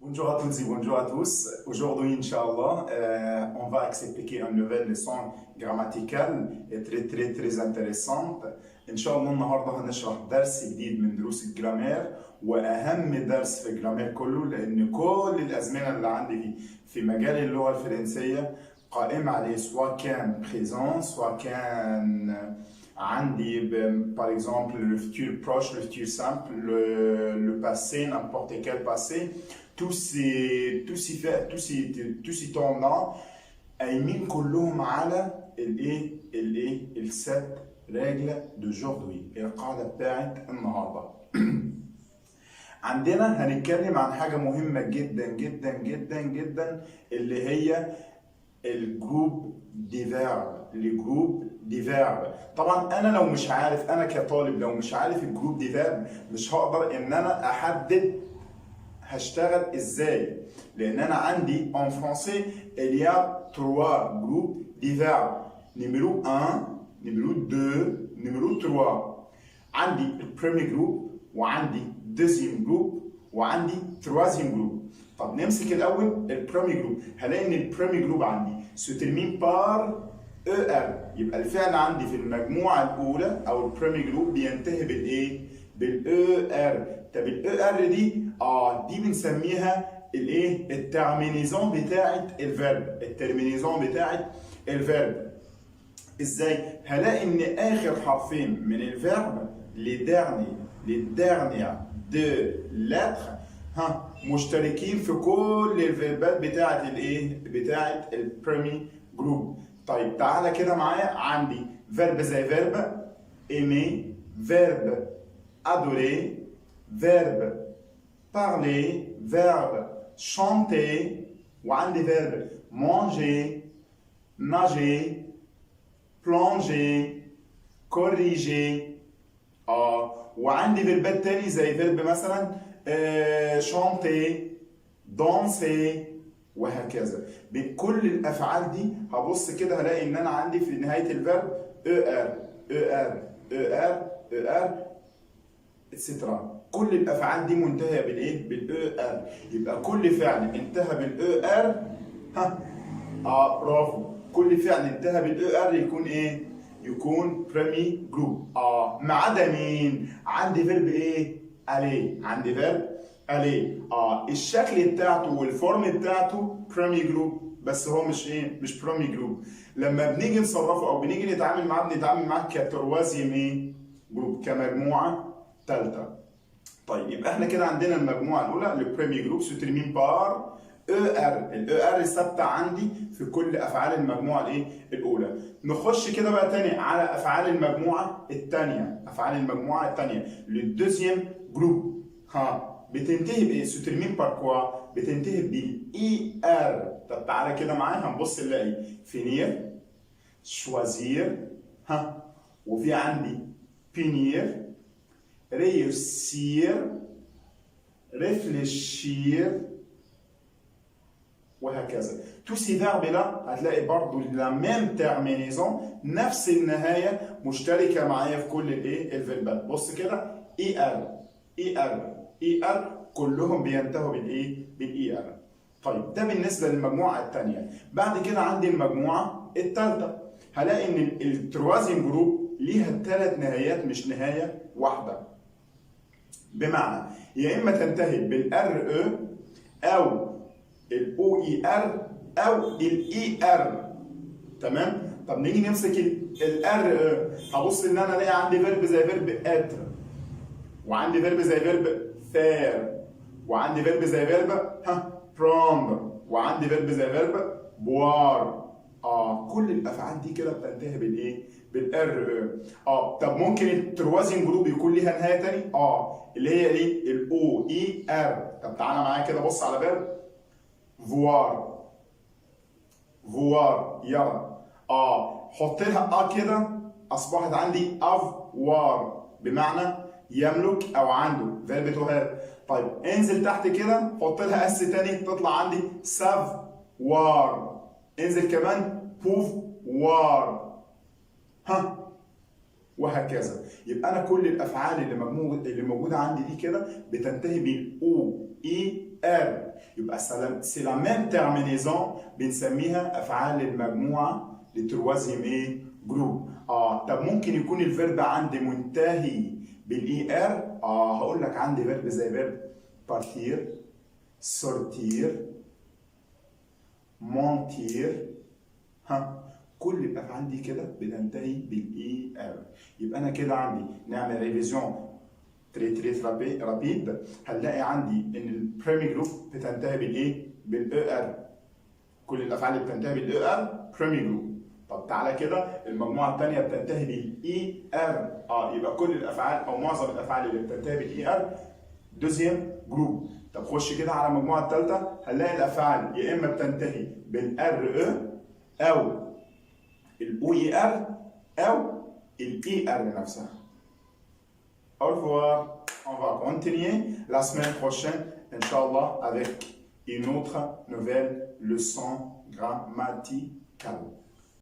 Bonjour à toutes et bonjour à tous. Aujourd'hui, Inch'Allah, on va expliquer une nouvelle leçon grammaticale et très intéressante. Inch'Allah, النهارده هنشرح درس جديد من دروس الجرامير واهم درس في الجرامير كله لان كل الازمنه اللي عندي في مجال اللغه الفرنسيه قائمه عليه سواء كان présent سواء كان عندي par exemple le futur proche, le futur simple, le passé, n'importe quel passé. tous ces temps-là قايمين كلهم على الست رجل d'aujourd'hui القاعدة بتاعت النهارده. عندنا هنتكلم عن حاجة مهمة جدا اللي هي الجروب دي فيرب. طبعا انا لو مش عارف، انا كطالب لو مش عارف الجروب دي فيرب مش هقدر ان انا احدد هشتغل ازاي، لان انا عندي en français il y a 3 groupes de verbes. numéro 1 numéro 2 numéro 3. عندي البريمير جروب وعندي deuxième جروب وعندي troisième جروب. طب نمسك الاول البريمير جروب. هلاقي ان البريمير جروب عندي se termine par er. يبقى الفعل عندي في المجموعه الاولى او البريمير جروب بينتهي بالايه؟ بالاي ار. طب الاي ار دي دي بنسميها الايه؟ الترمينيزون بتاعت الفيرب. ازاي؟ هلاقي ان اخر حرفين من الفيرب les dernières deux lettres مشتركين في كل الفيربات بتاعت الايه؟ بتاعت البريمي جروب. طيب تعالى كده معايا، عندي فيرب زي فيرب aimer، فيرب adorer، verbe parler، verbe chanter، وعندي verbe manger، nager، plonger، corriger. وعندي فيربات تاني زي verbe مثلا chanter، danser، وهكذا. بكل الافعال دي هبص كده هلاقي ان انا عندي في نهايه الفيرب er اتسترا. كل الافعال دي منتهيه بالايه؟ بالاي ار. يبقى كل فعل انتهى بالاي ار برافو، كل فعل انتهى بالاي ار يكون ايه؟ يكون بريمي جروب. ما عدا مين؟ عندي فيرب ايه؟ الي. عندي فيرب الي الشكل بتاعته والفورم بتاعته بريمي جروب، بس هو مش ايه؟ مش بريمي جروب. لما بنيجي نصرفه او بنيجي نتعامل معاه كتروازيم ايه؟ جروب، كمجموعه ثالثه. طيب يبقى احنا كده عندنا المجموعه الاولى البريمي جروب سو ترمين بار اي ار. الاي ار ثابته عندي في كل افعال المجموعه الايه؟ الاولى. نخش كده بقى تاني على افعال المجموعه الثانيه. للدوزيام جروب بتنتهي بايه؟ سو ترمين بار كوا؟ بتنتهي بالاي ار. طب تعالى كده معايا هنبص نلاقي فينير، شوازير، وفي عندي بينير، réussir، réfléchir، وهكذا. tous ces verbes là هتلاقي برضو la même terminaison، نفس النهايه مشتركه معايا في كل الايه؟ الفيربات. بص كده اي ار كلهم بينتهوا بالايه؟ بالاي ار. طيب ده بالنسبه للمجموعه الثانيه. بعد كده عندي المجموعه الثالثه. هلاقي ان التروازيم جروب ليها 3 نهايات مش نهايه واحده. بمعنى يا اما تنتهي بالار او الاو اي ار او الاي ار. تمام؟ طب نيجي نمسك الار هبص ان انا الاقي عندي فيرب زي فيرب اتر، وعندي فيرب زي فيرب فير، وعندي فيرب زي فيرب برومبر، وعندي فيرب زي فيرب بوار. كل الافعال دي كده بتنتهي بالايه؟ بالار. طب ممكن التروازيم جروب يكون ليها نهايه تاني اللي هي ايه؟ الاو اي ار. طب تعالى معايا كده بص على فيرب فوار يرى. حط لها كده اصبحت عندي افوار بمعنى يملك او عنده، فيرب تو هاف. طيب انزل تحت كده حط لها اس تاني تطلع عندي سافوار. انزل كمان بوفوار وهكذا. يبقى انا كل الافعال اللي موجوده عندي دي كده بتنتهي بالاو اي ار. يبقى سي لا ميم تيرمينيزون بنسميها افعال المجموعه لتروازيم ايه جروب. طب ممكن يكون الفيرب عندي منتهي بالاي ار. هقول لك عندي فيرب زي فيرب بارتير، سورتير، مونتير. كل الافعال دي كده بتنتهي بالاي ار. يبقى انا كده عندي نعمل ريفيزيون تري رابيد. هنلاقي عندي ان البريمي جروب بتنتهي بالايه؟ بالاي ار. كل الافعال اللي بتنتهي بالاي ار بريمي جروب. طب تعالى كده المجموعه الثانيه بتنتهي بالاي ار. يبقى كل الافعال او معظم الافعال اللي بتنتهي بالاي ار دوزيام جروب. طب خش كده على المجموعه الثالثه، هنلاقي الافعال يا اما بتنتهي بالار او الاو اي ار او الاي ار نفسها. Au revoir. On va continuer la semaine prochaine, Inch'Allah, avec une autre nouvelle leçon grammaticale.